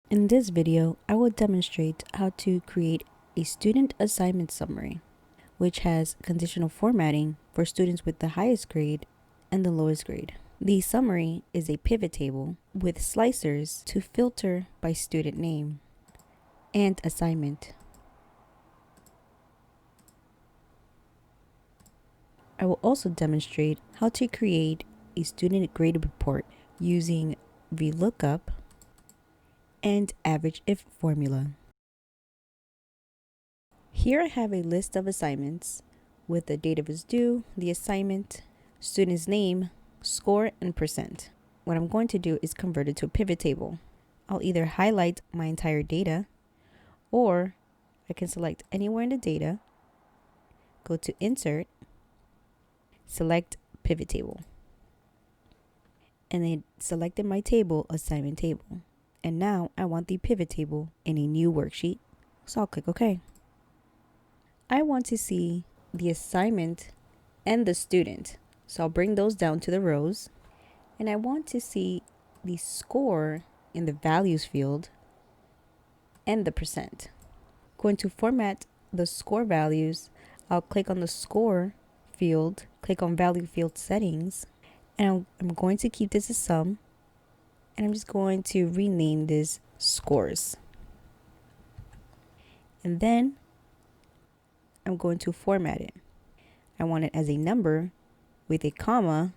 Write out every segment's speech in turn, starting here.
In this video, I will demonstrate how to create a student assignment summary, which has conditional formatting for students with the highest grade and the lowest grade. The summary is a pivot table with slicers to filter by student name and assignment. I will also demonstrate how to create a student grade report using VLOOKUP and AVERAGEIF formula. Here I have a list of assignments with the date of its due, the assignment, student's name, score, and percent. What I'm going to do is convert it to a pivot table. I'll either highlight my entire data, or I can select anywhere in the data, go to Insert, select Pivot Table, and then selected my table, Assignment Table. And now I want the pivot table in a new worksheet, so I'll click OK. I want to see the assignment and the student, so I'll bring those down to the rows. And I want to see the score in the values field and the percent. Going to format the score values, I'll click on the score field, click on value field settings, and I'm going to keep this a sum, and I'm just going to rename this scores. And then I'm going to format it. I want it as a number with a comma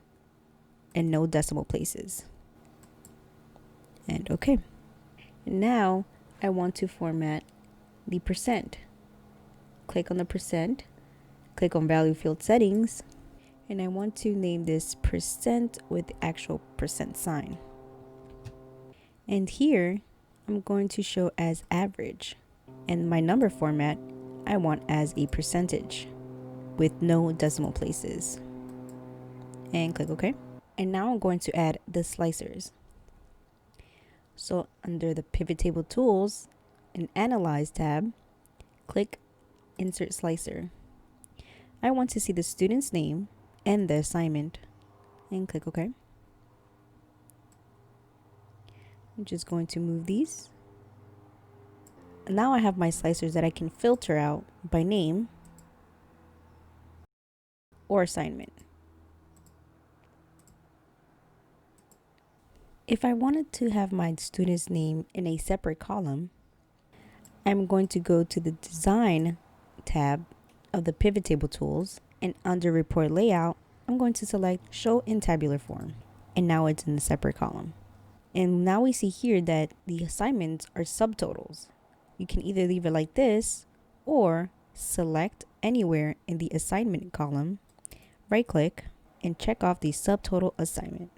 and no decimal places. And OK. Now I want to format the percent. Click on the percent, click on value field settings, and I want to name this percent with the actual percent sign. And here I'm going to show as average, and my number format I want as a percentage with no decimal places. And click OK. And now I'm going to add the slicers. So under the pivot table tools and analyze tab, click insert slicer. I want to see the student's name and the assignment, and click OK. I'm just going to move these. And now I have my slicers that I can filter out by name or assignment. If I wanted to have my student's name in a separate column, I'm going to go to the Design tab of the pivot table tools, and under Report Layout, I'm going to select Show in Tabular Form, and now it's in the separate column. And now we see here that the assignments are subtotals. You can either leave it like this or select anywhere in the assignment column, right click, and check off the subtotal assignment.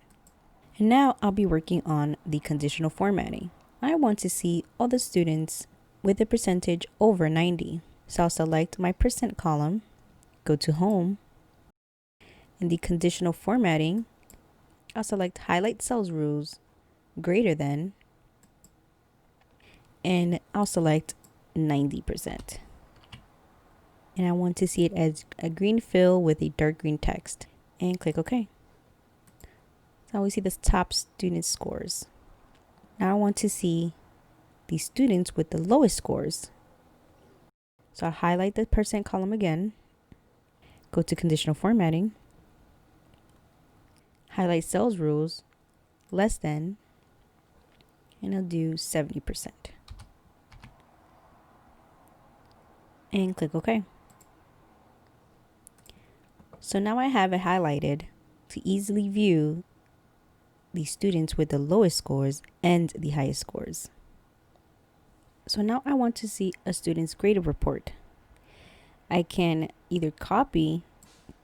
And now I'll be working on the conditional formatting. I want to see all the students with a percentage over 90. So I'll select my percent column, go to Home. In the conditional formatting, I'll select Highlight Cells Rules greater than, and I'll select 90%. And I want to see it as a green fill with a dark green text, and click OK. Now we see the top student scores. Now I want to see the students with the lowest scores. So I'll highlight the percent column again, go to conditional formatting, highlight cells rules, less than, and I'll do 70%. And click OK. So now I have it highlighted to easily view the students with the lowest scores and the highest scores. So now I want to see a student's grade report. I can either copy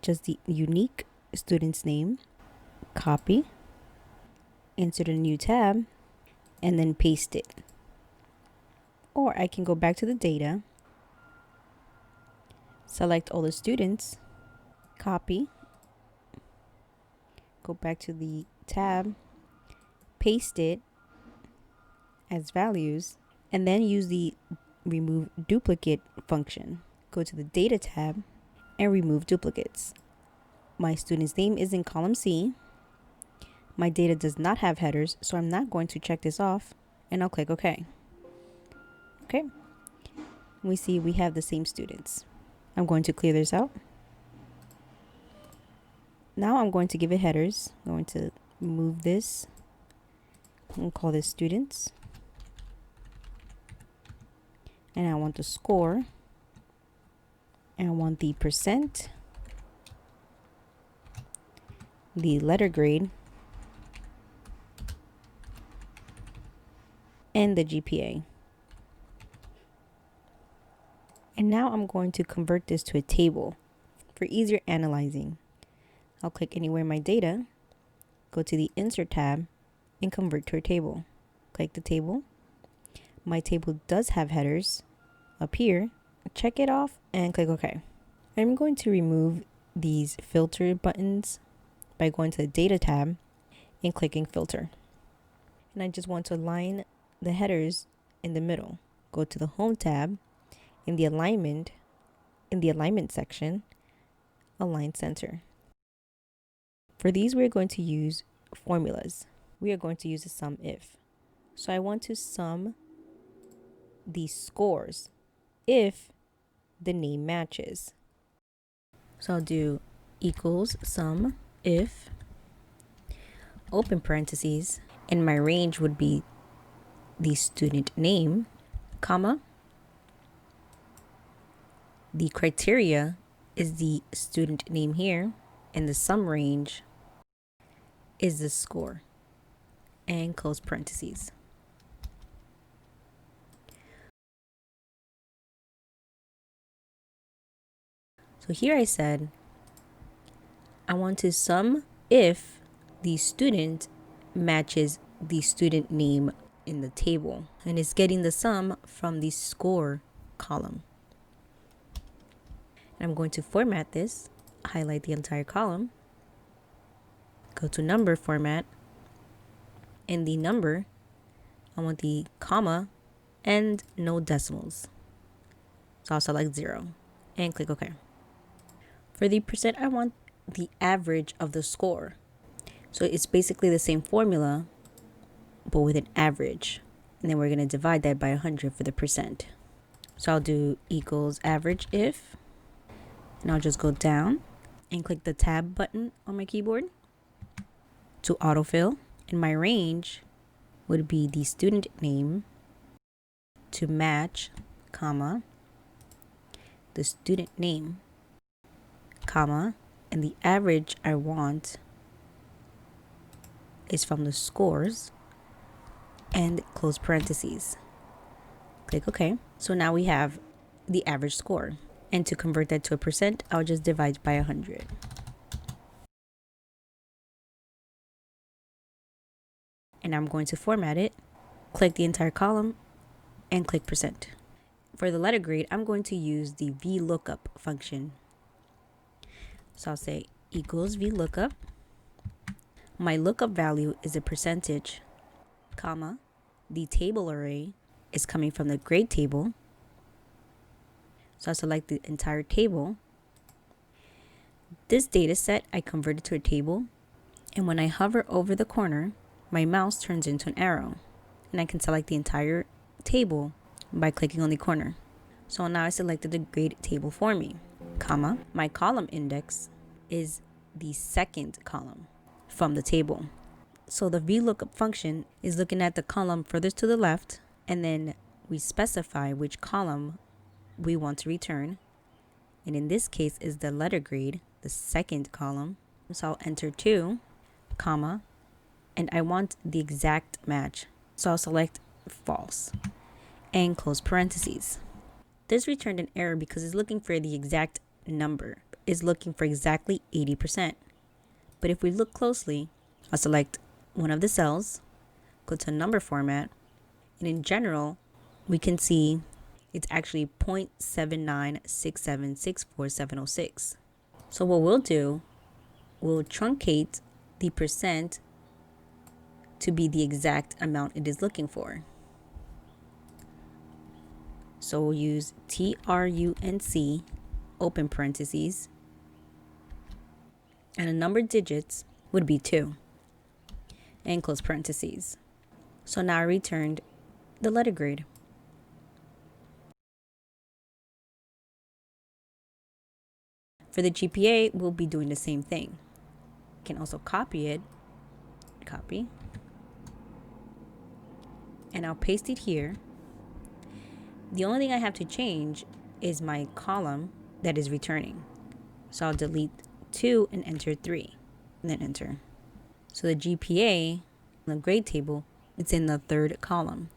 just the unique student's name, copy, insert a new tab, and then paste it. Or I can go back to the data, select all the students, copy, go back to the tab, paste it as values, and then use the remove duplicate function. Go to the data tab and remove duplicates. My student's name is in column C. My data does not have headers, so I'm not going to check this off, and I'll click OK. Okay. We see we have the same students. I'm going to clear this out. Now I'm going to give it headers. I'm going to move this and call this students. And I want the score. And I want the percent, the letter grade, and the GPA. And now I'm going to convert this to a table for easier analyzing. I'll click anywhere in my data, go to the Insert tab, and convert to a table. Click the table. My table does have headers up here. Check it off and click OK. I'm going to remove these filter buttons by going to the Data tab and clicking Filter. And I just want to align the headers in the middle. Go to the Home tab. In the alignment section, align center. For these, we're going to use formulas. We are going to use the SUMIF. So I want to sum the scores if the name matches. So I'll do equals sum if, open parentheses, and my range would be the student name, comma. The criteria is the student name here, and the sum range is the score, and close parentheses. So here I said I want to sum if the student matches the student name in the table, and it's getting the sum from the score column. And I'm going to format this, highlight the entire column, go to number format. In the number, I want the comma and no decimals. So I'll select 0 and click OK. For the percent, I want the average of the score. So it's basically the same formula, but with an average. And then we're going to divide that by 100 for the percent. So I'll do equals average if, and I'll just go down and click the tab button on my keyboard to autofill. And my range would be the student name to match, comma, the student name, comma, and the average I want is from the scores, and close parentheses. Click OK. So now we have the average score. And to convert that to a percent, I'll just divide by 100. And I'm going to format it, click the entire column, and click percent. For the letter grade, I'm going to use the VLOOKUP function. So I'll say equals VLOOKUP. My lookup value is a percentage, comma, the table array is coming from the grade table. So I'll select the entire table. This data set I converted to a table, and when I hover over the corner, my mouse turns into an arrow, and I can select the entire table by clicking on the corner. So now I selected the grade table for me, comma, my column index is the second column from the table. So the VLOOKUP function is looking at the column furthest to the left, and then we specify which column we want to return, and in this case is the letter grade, the second column. So I'll enter 2, comma, and I want the exact match, so I'll select false and close parentheses. This returned an error because it's looking for the exact number. It's looking for exactly 80%. But if we look closely, I'll select one of the cells, go to number format, and in general we can see it's actually 0.796764,706. So what we'll do, we'll truncate the percent to be the exact amount it is looking for. So we'll use TRUNC, open parentheses, and the number of digits would be 2, and close parentheses. So now I returned the letter grade. For the GPA, we'll be doing the same thing. You can also copy it, copy, and I'll paste it here. The only thing I have to change is my column that is returning. So I'll delete 2 and enter 3, and then enter. So the GPA in the grade table, it's in the third column.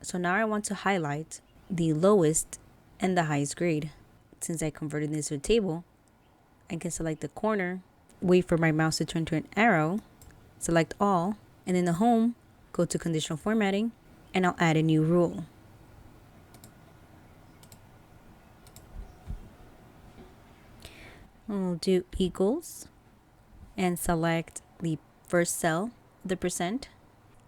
So now I want to highlight the lowest and the highest grade. Since I converted this to a table, I can select the corner, wait for my mouse to turn to an arrow, select all, and in the home, go to conditional formatting, and I'll add a new rule. I'll do equals and select the first cell, the percent.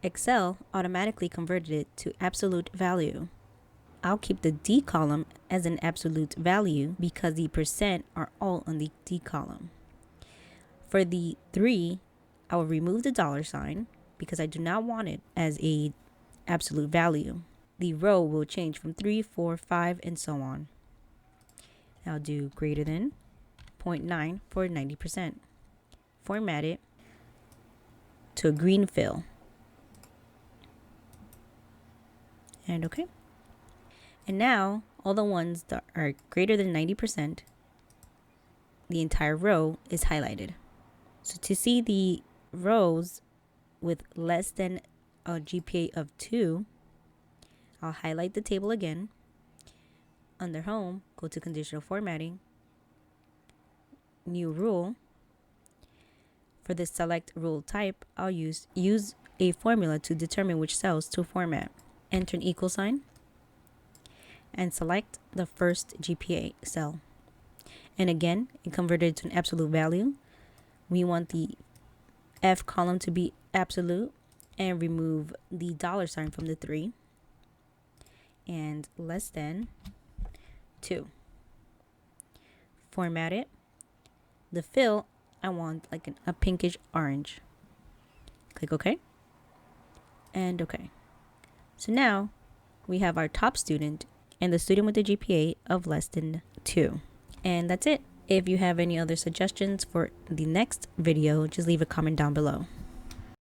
Excel automatically converted it to absolute value. I'll keep the D column as an absolute value because the percent are all on the D column. For the 3, I will remove the $sign because I do not want it as a absolute value. The row will change from 3, 4, 5, and so on. I'll do greater than 0.9 for 90%. Format it to a green fill. And okay. And now all the ones that are greater than 90%, the entire row is highlighted. So to see the rows with less than a GPA of 2, I'll highlight the table again. Under home, go to conditional formatting, new rule. For the select rule type, I'll use a formula to determine which cells to format. Enter an equal sign and select the first GPA cell. And again, it converted to an absolute value. We want the F column to be absolute and remove the $sign from the 3 and less than 2. Format it. The fill, I want like a pinkish orange. Click OK. And OK. So now we have our top student and the student with the GPA of less than 2. And that's it. If you have any other suggestions for the next video, just leave a comment down below.